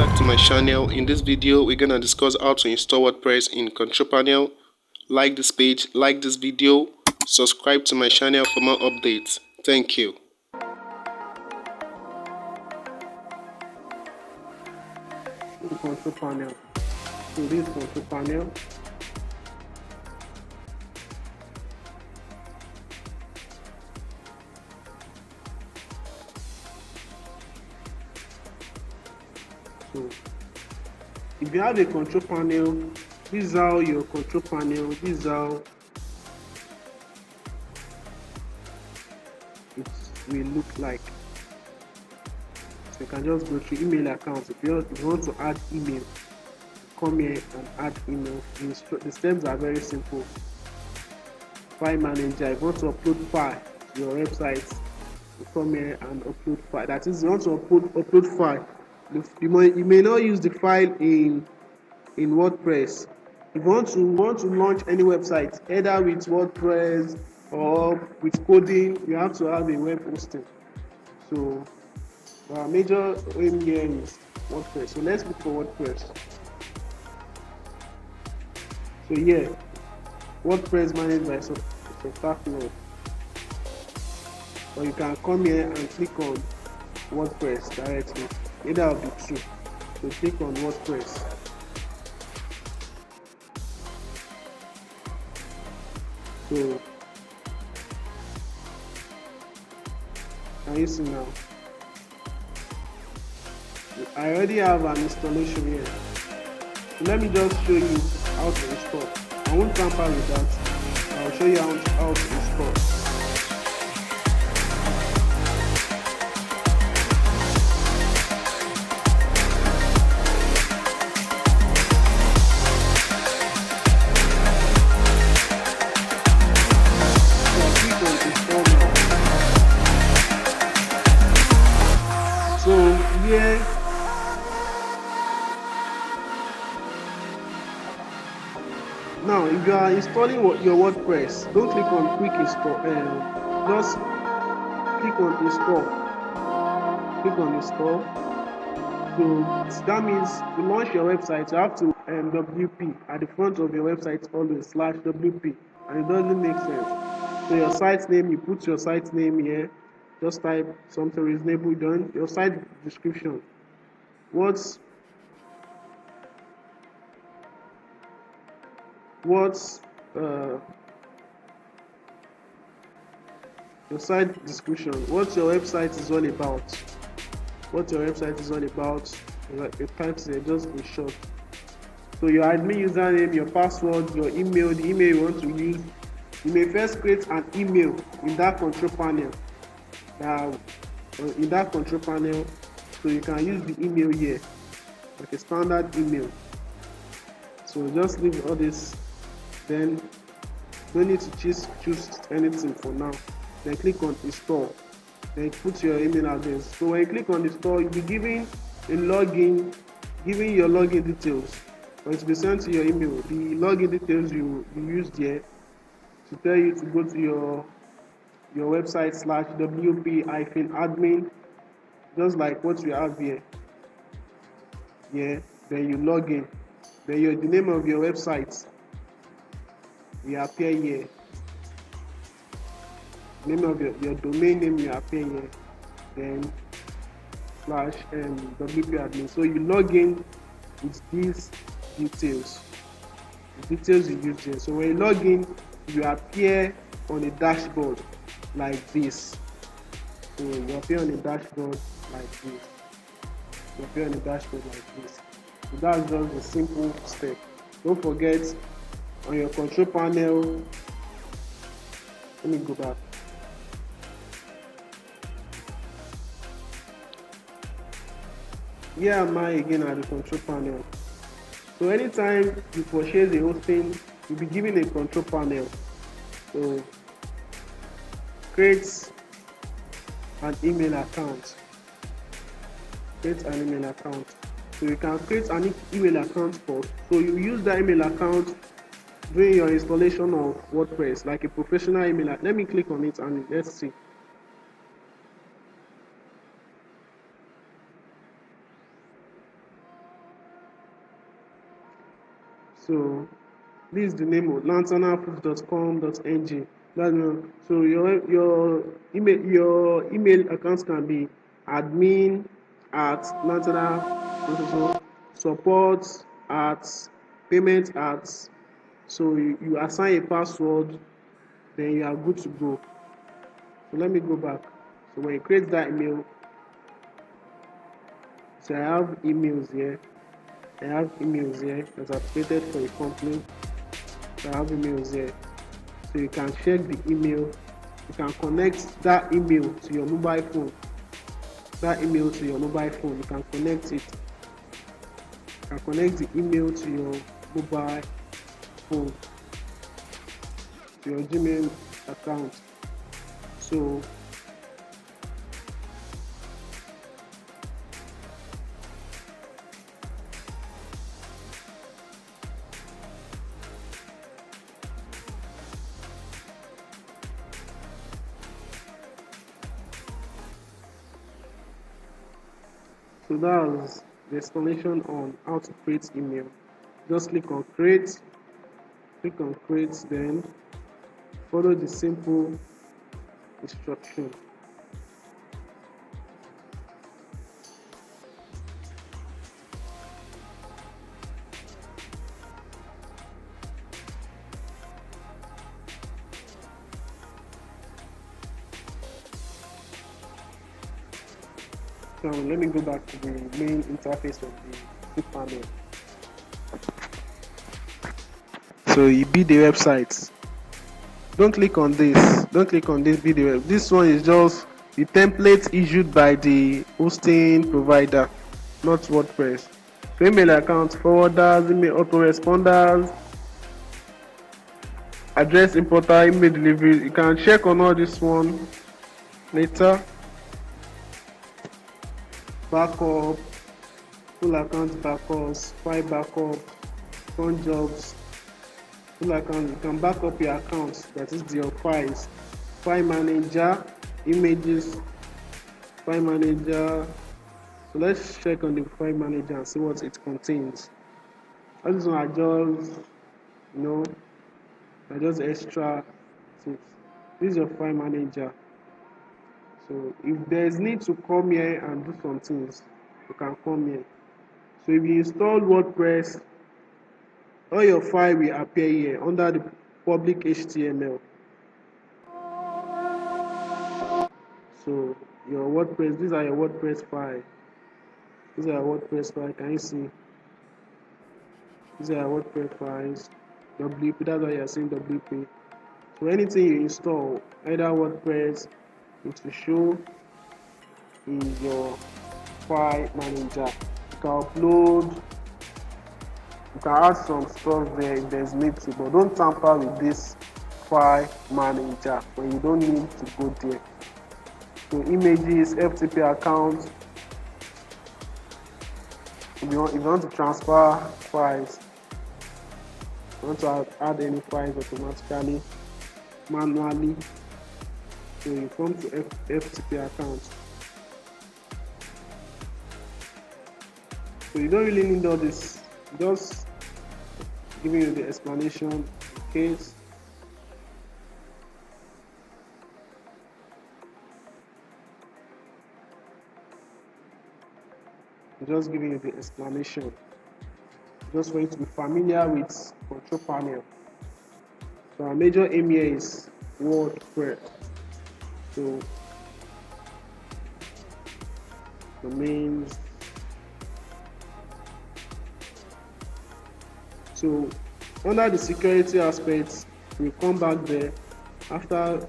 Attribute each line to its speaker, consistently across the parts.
Speaker 1: back to my channel. In this video we're gonna discuss how to install WordPress in Cpanel. Like this page, like this video, subscribe to my channel for more updates. Thank you.
Speaker 2: Control panel. So this control panel. So if you have a control panel, this is how your control panel, this is how it will look like. So you can just go to email accounts. If you want to add email, come here and add email. The steps are very simple. File manager, if you want to upload file to your website, you come here and upload file. That is, you want to upload file. You may not use the file in WordPress. If you want to launch any website, either with WordPress or with coding, you have to have a web hosting. So our major aim here is WordPress. So let's look for WordPress. So yeah, WordPress managed by Cpanel. Or you can come here and click on WordPress directly. Either of the two. So click on WordPress. So can you see now? I already have an installation here. So let me just show you how to install. I won't tamper with that. I'll show you how to install. So here, now if you are installing your WordPress, don't click on quick install. Just click on install. Click on install. So that means to launch your website, you have to WP at the front of your website always /WP, and it doesn't make sense. So your site name, you put your site name here. Just type something reasonable done. Your site description. What's your site description? What your website is all about. What your website is all about. Like it types there, just in short. So your admin username, your password, your email, the email you want to use. You may first create an email in that control panel. In that control panel, so you can use the email here, like a standard email. So just leave all this, then no need to choose anything for now. Then click on install, then put your email address. So when you click on install, you'll be giving a login, giving your login details, or it will be sent to your email. The login details you used here to tell you to go to your website /WP-admin, just like what you have here. Yeah, then you log in. Then the name of your website will appear here. Name of your domain name will appear here. Then /WP-admin. So you log in with these details. The details you use here. So when you log in, you appear on a dashboard like this. So you appear on a dashboard like this. You appear on a dashboard like this. So that's just a simple step. Don't forget, on your control panel, let me go back. Here am I again at the control panel. So anytime you purchase a hosting, you'll be given a control panel. So create an email account. Create an email account. So you can create an email account first. So you use that email account during your installation of WordPress, like a professional email account. Let me click on it and let's see. So this is the name of lanternafoods.com.ng. So your email accounts can be admin at lanterna, so support at payment at. So you assign a password, then you are good to go. So let me go back. So when you create that email, so I have emails here. that I've created for a company. So I have emails here. So you can check the email. You can connect that email to your mobile phone. You can connect it. You can connect the email to your mobile phone, to your Gmail account. So that was the explanation on how to create email. Just click on create, then follow the simple instruction. So let me go back to the main interface of the Cpanel. So you be the website. Don't click on this. Be the web. This one is just the template issued by the hosting provider, not WordPress. So email account, forwarders, email autoresponders, address importer, email delivery. You can check on all this one later. Backup, full account backups, file backup, front jobs, full account. You can back up your account, that is your files, file manager, images, file manager. So let's check on the file manager and see what it contains. All these one are just extra things. This is your file manager. So if there's need to come here and do some things, you can come here. So if you install WordPress, all your file will appear here under the public HTML. So your WordPress, these are your WordPress files. Can you see? These are your WordPress files. WP, that's why you're seeing WP. So anything you install, either WordPress, it will show in your file manager. You can upload, you can add some stuff there if there's need to, but don't tamper with this file manager when you don't need to go there. So images, FTP accounts. If you want to transfer files, you want to add any files automatically, manually, so you come to FTP accounts. So you don't really need all this, just giving you the explanation in case. Just giving you the explanation, just for you to be familiar with control panel. So our major aim here is WordPress. So domains. So under the security aspects, we'll come back there after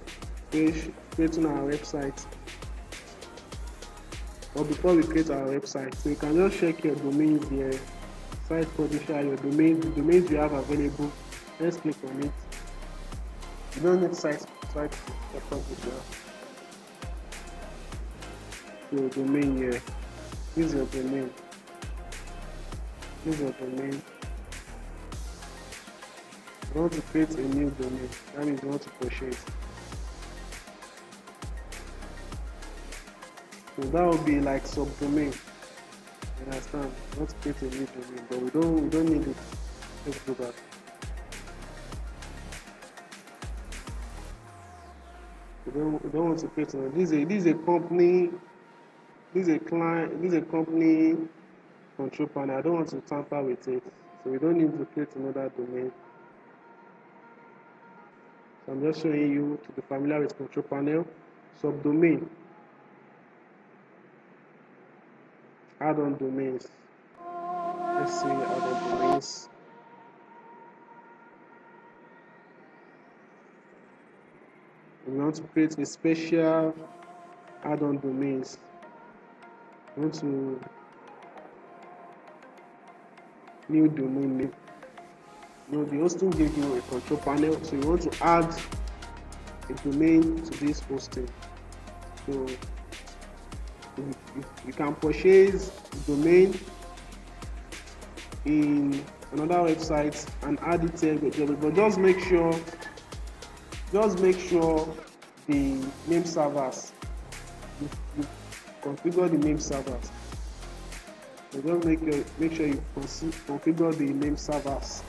Speaker 2: creating our website, or before we create our website. So you can just check your domains here, site publisher, your domains, the domains you have available. Let's click on it. You don't need site publisher. So domain here. This is your domain. You want to create a new domain, that means you want to purchase. So that will be like subdomain. You understand? You want to create a new domain, but we don't need it. Let's go back. We don't want to create another. This is a company. This is a client. This is a company control panel. I don't want to tamper with it, so we don't need to create another domain. So I'm just showing you to be familiar with control panel. Subdomain. Add-on domains. Let's see add-on domains. We want to create a special add-on domains. We want to new domain name. The hosting gave you a control panel, so you want to add a domain to this hosting. So you can purchase a domain in another website and add it here, but just make sure the name servers, you configure the name servers. So just make sure you configure the name servers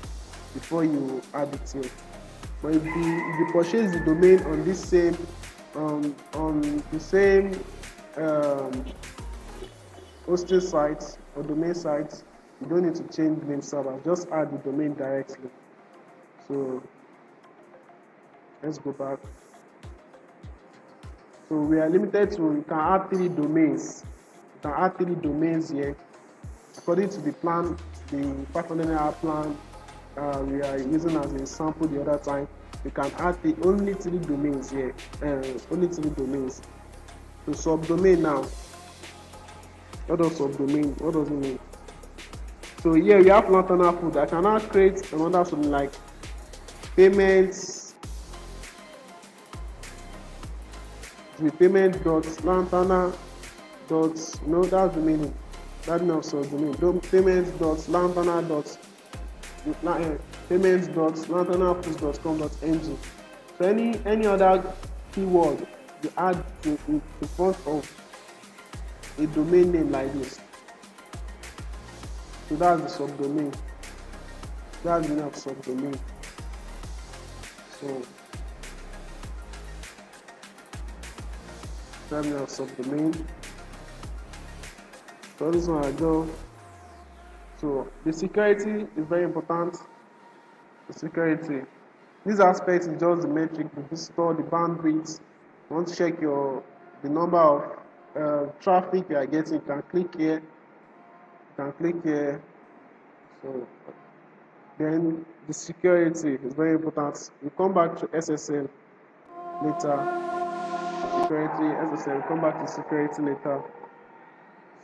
Speaker 2: before you add it here. But if you purchase the domain on this same on the same hosting site or domain site, you don't need to change the name server. Just add the domain directly. So let's go back. So we are limited to, you can add 3 domains. You can add 3 domains here. According to the plan, the $500 plan we are using as a sample the other time, you can add only 3 domains here. Only 3 domains. So subdomain now. What does subdomain? What does it mean? So here we have Lantana Food. I can now create another something like payments. The payment.lantana. No, that's the meaning. That means subdomain. Payments.lantanafoods.com.ng. So any other keyword you add to the front of a domain name like this. So that's the subdomain. That's the name of subdomain. So that's the name of subdomain. So this one I go. So the security is very important. The security. This aspect is just the metric, the visitor, the bandwidth. You want to check the number of traffic you are getting. You can click here. You can click here. So then the security is very important. We come back to SSL later. Security, SSL. We come back to security later.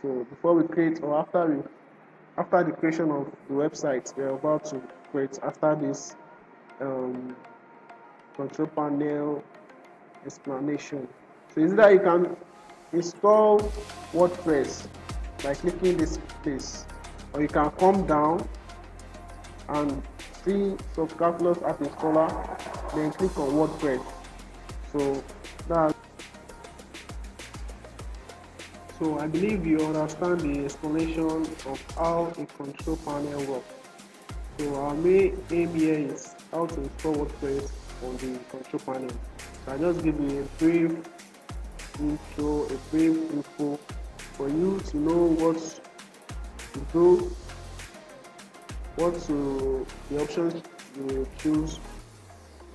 Speaker 2: So before we create, or after the creation of the website we are about to create, after this control panel explanation. So is that you can install WordPress by clicking this place, or you can come down and see Subcalculus app installer, then click on WordPress. So I believe you understand the explanation of how a control panel works. So our main aim here is how to install WordPress on the control panel. So I just give you a brief intro, a brief info for you to know what to do, the options you choose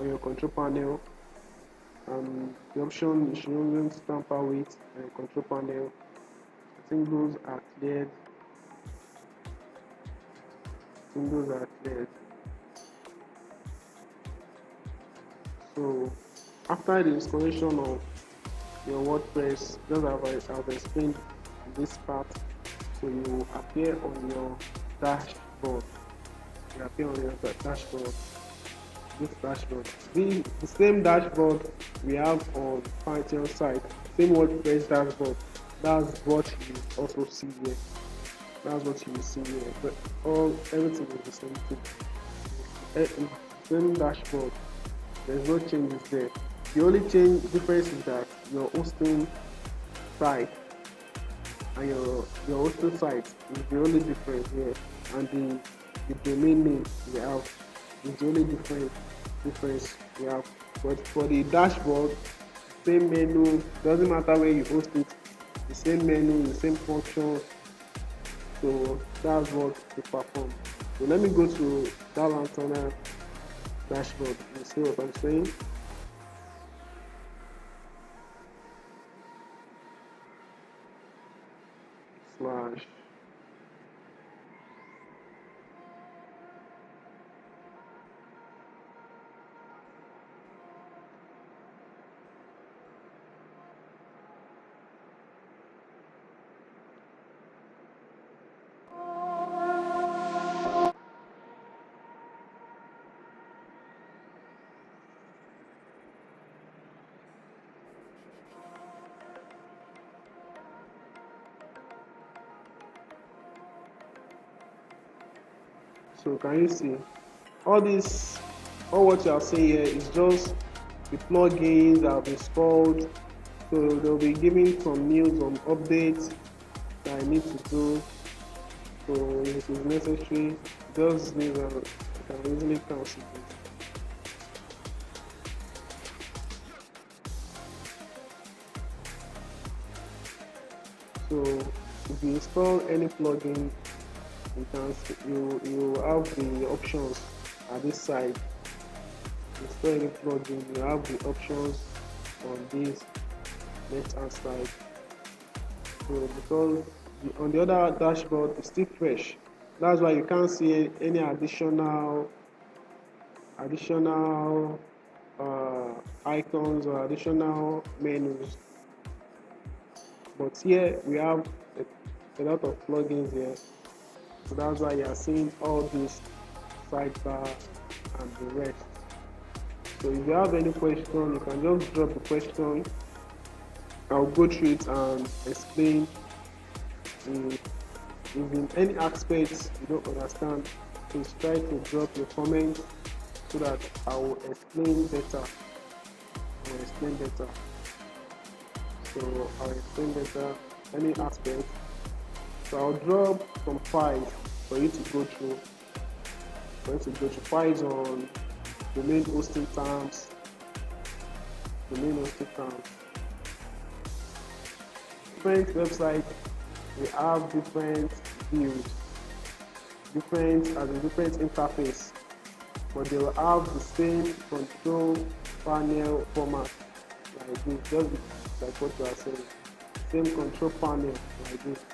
Speaker 2: on your control panel, and the option you shouldn't tamper with on your control panel. I think those are cleared. So after the installation of your WordPress, just as I've explained this part, so you appear on your dashboard. This dashboard. The same dashboard we have on Pantheon site. Same WordPress dashboard. That's what you also see here. That's what you will see here. But everything is the same thing. Same dashboard. There's no changes there. The only difference is that your hosting site and your hosting site is the only difference here, and the domain name we have is the only difference we have. But for the dashboard, same menu, doesn't matter where you host it, the same menu, the same function. So that's what we perform. So let me go to that Lantana dashboard and see what I'm saying. Slash. So can you see all this? All what you are seeing here is just the plugins that I've installed. So they'll be giving some news on updates that I need to do. So if it is necessary, just these I can easily cancel it. So if you install any plugin, you have the options at this side. Install any plugin, you have the options on this left hand side. So because on the other dashboard it's still fresh, that's why you can't see any additional icons or additional menus. But here we have a lot of plugins here, so that's why you are seeing all this sidebar and the rest. So if you have any question, you can just drop the question. I'll go through it and explain. If in any aspects you don't understand, please try to drop your comment so that I will explain better. So I'll explain better any aspect. So I'll drop some files for you to go through. Files on domain hosting terms. Different websites, we have different views, different interface, but they will have the same control panel format like this, just like what you are saying. Same control panel like this.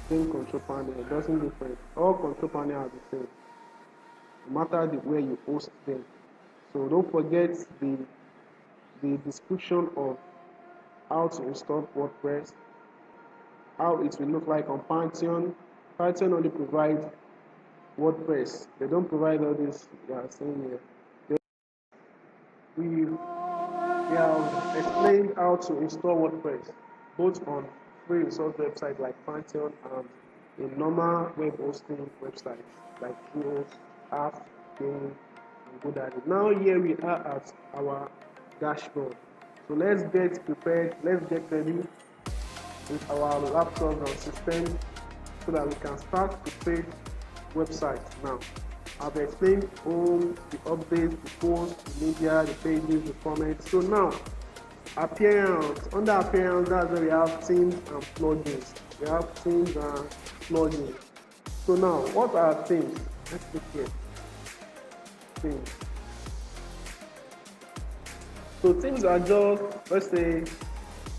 Speaker 2: Same control panel, it doesn't different. All control panel are the same, no matter where you host them. So don't forget the description of how to install WordPress, how it will look like on Pantheon. Pantheon only provides WordPress. They don't provide all this you are saying here. We have explained how to install WordPress, both on free resource websites like Pantheon and a normal web hosting website like Tools, Ask, Game, and GoDaddy. Now here we are at our dashboard. So let's get prepared, let's get ready with our laptops and systems so that we can start to create websites now. I've explained all the updates, the posts, the media, the pages, the comments. So now, appearance. Under appearance, that's where we have themes and plugins. We have themes and plugins. So now, what are themes? Let's look here. Themes. So themes are just, let's say,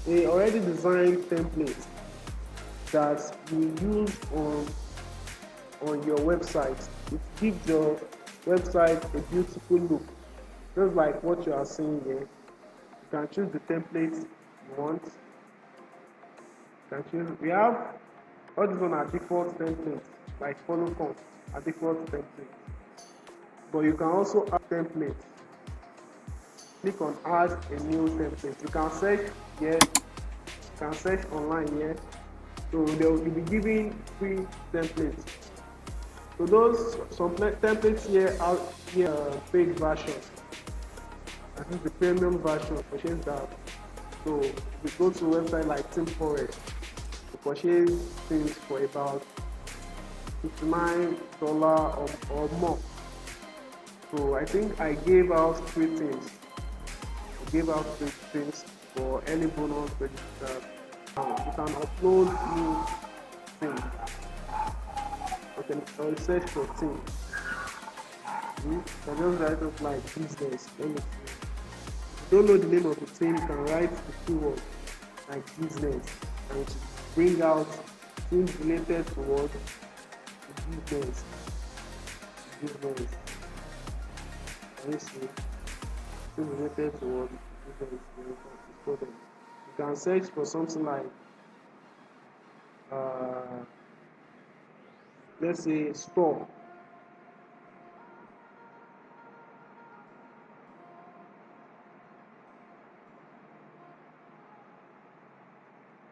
Speaker 2: a already designed template that you use on your website. It gives your website a beautiful look, just like what you are seeing here. You can choose the template you want. You can choose. We have all these on our default templates, like follow font, a default template. But you can also add templates. Click on add a new template. You can search here. You can search online here. So they will be giving free templates. So those some templates here are paid version. I think the premium version purchase that. So if you go to a website like Team Forest, you purchase things for about $59 or more. So I think I gave out three things. I gave out three things for any bonus registered. You can upload new things. You can search for things. You can just write up like business. Let me see. If you don't know the name of the thing, you can write the keyword like business and bring out things related to what business. Business. Can you see? Things related to what business. You can search for something like let's say store.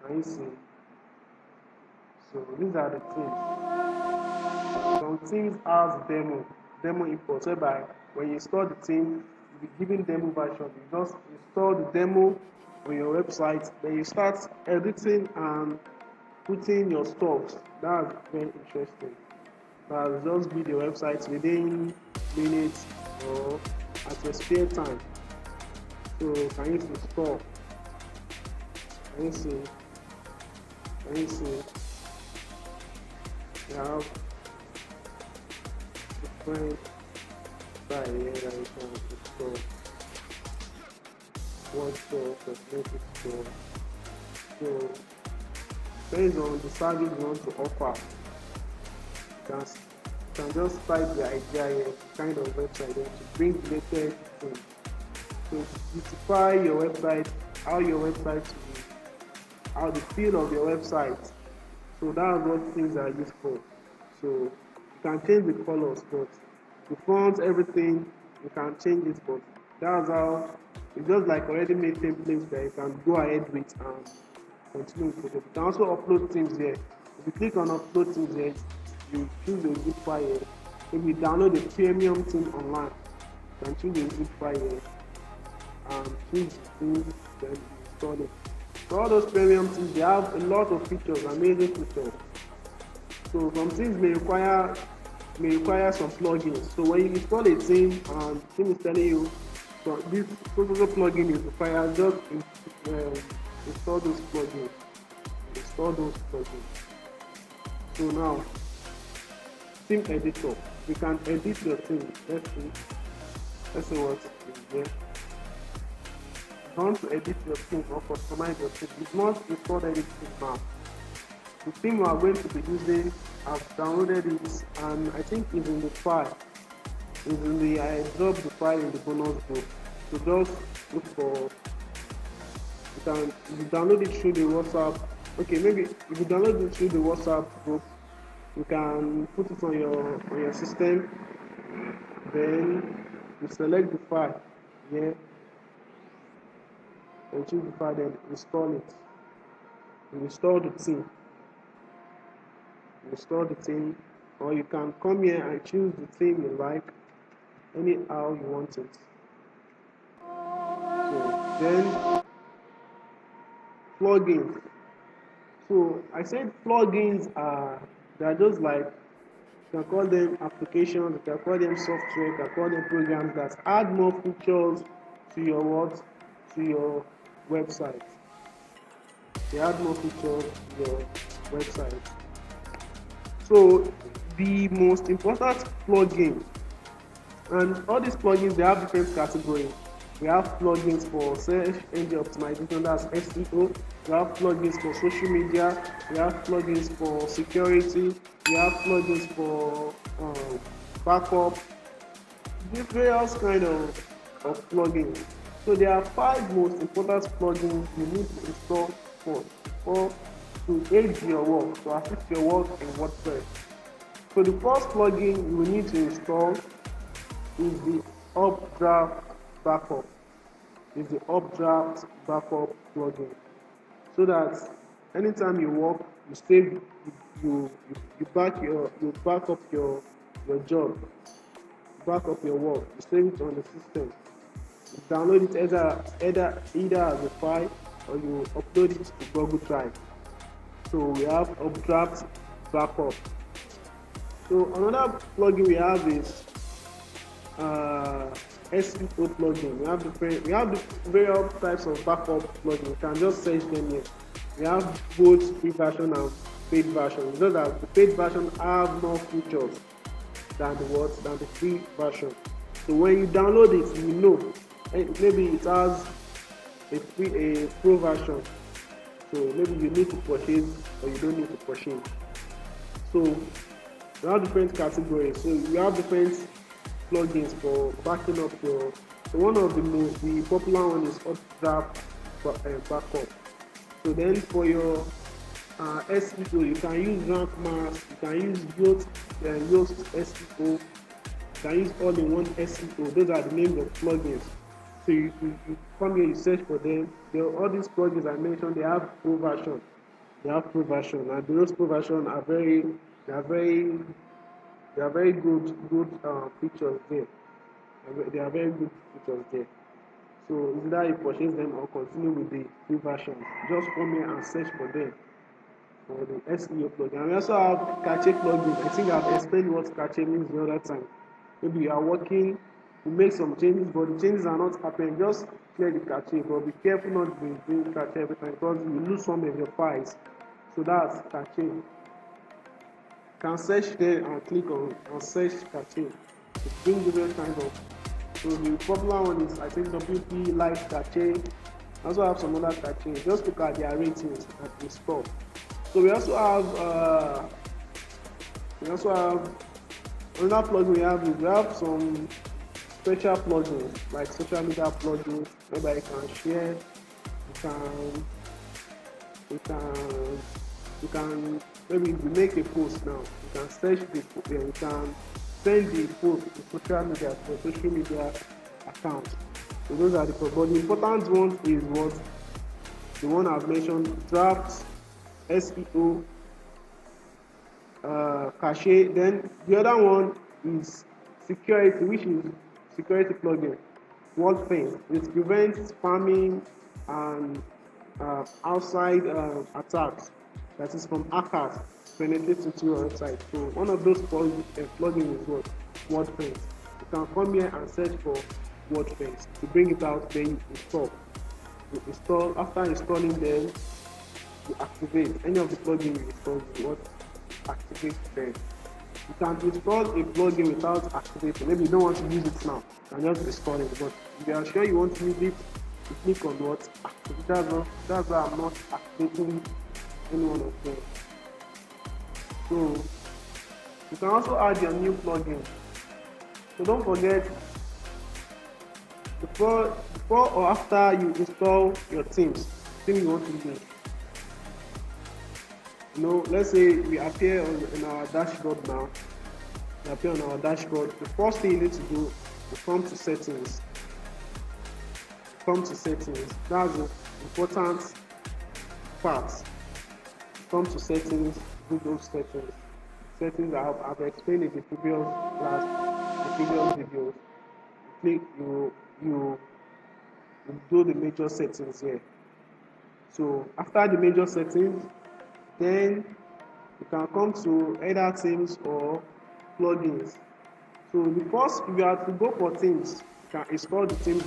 Speaker 2: Can you see? So these are the things. Some things has demo import, whereby when you install the thing, you'll be given demo version. You just install the demo on your website, then you start editing and putting your stocks. That's very interesting. That'll just build your website within minutes or at your spare time. So can you see store? Can you see? Can you see? You have different side here that you can install. One store, cosmetic store. So based on the service you want to offer, you can just type the idea here, kind of website then to bring related things. So to beautify your website, how your website will be, how the feel of your website. So that's what things are used for. So you can change the colors, but the fonts, everything, you can change it, but that's how it's just like already made templates that you can go ahead with and continue with it. You can also upload things here. If you click on upload things here, you choose a zip file here. If you download a premium thing online, you can choose a zip file here and choose things, then you install it. So all those premium things, they have a lot of features, amazing features. So some things may require some plugins. So when you install a thing and the thing is telling you so this particular plugin is required, just install those plugins. Install those plugins. So now, theme editor. You can edit your theme. Let's see what is there. If you want to edit your theme or customize your theme, you must install editing now. The theme we are going to be using, I've downloaded it and I think it's in the file. I dropped the file in the bonus group. So just look for, if you download it through the WhatsApp, okay, maybe if you download it through the WhatsApp group, you can put it on your system, then you select the file here, and choose the file, then install it. You install the theme. Or you can come here and choose the theme you like, anyhow you want it. So then plugins. So I said plugins they're just like, you can call them applications, you can call them software, you can call them programs that add more features to your website. They add more features to your website. So the most important plugin, and all these plugins, they have different categories. We have plugins for search engine optimization, that's SEO. We have plugins for social media. We have plugins for security. We have plugins for backup. Various kind of plugins. So there are 5 most important plugins you need to install to aid your work, to assist your work in WordPress. So the first plugin you will need to install is the Updraft Backup. Plugin. So that anytime you work, you save, you back up your job, back up your work, you save it on the system. You download it either as a file or you upload it to Google Drive. So we have Updraft Backup. So another plugin we have is SEO plugin. We have the various types of backup plugin. You can just search them here. We have both free version and paid version. You know that the paid version have more features than the free version. So when you download it, you know maybe it has a pro version. So maybe you need to purchase or you don't need to purchase. So we have different categories. So you have different plugins for backing up your. So one of the popular one is updraft backup. So then for your SEO, you can use rank mass, you can use Yoast SEO, you can use all-in-one SEO. Those are the names of plugins. So you come here, you search for them. All these plugins I mentioned, they have pro version. They have pro version, and those pro version are they are very they are very good features there. They are very good features there. So either you purchase them or continue with the free version. Just come here and search for them for the SEO plugin. And we also have cache plugin. I think I've explained what cache means the other time. Maybe you are working, you make some changes, but the changes are not happening. Just clear the cache, but be careful not to be doing cache every time because you lose some of your files. So that's cache. You can search there and click on search cache. It brings different kinds of. So the popular one is I think WP Live Cache. I also have some other cache. Just look at their ratings and install. So we also have another plugin we have some special plugins like social media plugins whereby you can share, you can maybe you make a post now, you can search you can send the post to social media accounts. So those are but the important one is what the one I've mentioned, draft, SEO, cache. Then the other one is security, which is security plugin. WordPress, it prevents spamming and outside attacks, that is from hackers penetrating into your website. So one of those plugins is what WordPress. You can come here and search for WordPress to bring it out, then you install. After installing them, you activate any of the plugins you install. You activate them. You can install a plugin without activating. Maybe you don't want to use it now. You can just install it. But if you are sure you want to use it, you click on what activate. That's why I'm not activating any one of them. So you can also add your new plugin. So don't forget, before or after you install your theme you want to use. Let's say we appear in our dashboard now. We appear on our dashboard. The first thing you need to do is come to settings. That's the important part. Come to settings, do those settings. Settings I've explained in the previous class, the previous videos. You do the major settings here. So after the major settings, then you can come to either themes or plugins. So if you have to go for themes, you can install the themes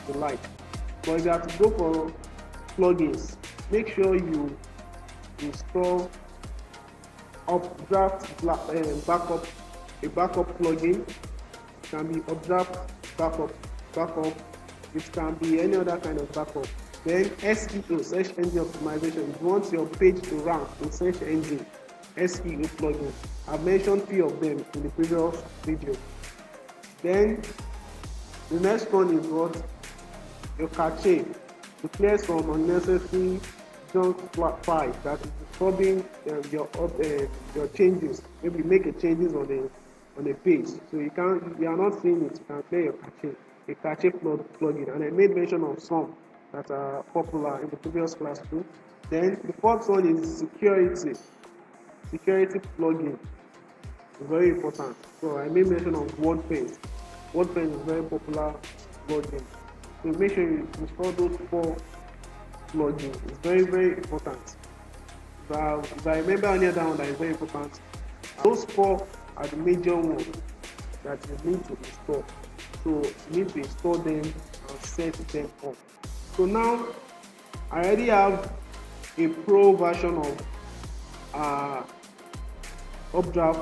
Speaker 2: you like. But if you have to go for plugins, make sure you install updraft backup, a backup plugin. It can be updraft backup. It can be any other kind of backup. Then SEO, search engine optimization. If you want your page to rank in search engine, SEO plugin. I've mentioned 3 of them in the previous video. Then the next one is what? Your cache. To clear some unnecessary junk files that is disturbing your changes. Maybe make a changes on a page. So you are not seeing it. You can clear your cache. A cache plugin. And I made mention of some that are popular in the previous class too. Then the fourth one is security plugin. Very important. So I made mention of WordPress. WordPress is very popular plugin. So make sure you install those 4 plugins. It's very, very important. If I remember any other one that is very important, those 4 are the major ones that you need to install. So you need to install them and set them up. So now I already have a pro version of Updraft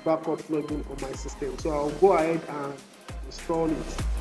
Speaker 2: backup plugin on my system. So I'll go ahead and install it.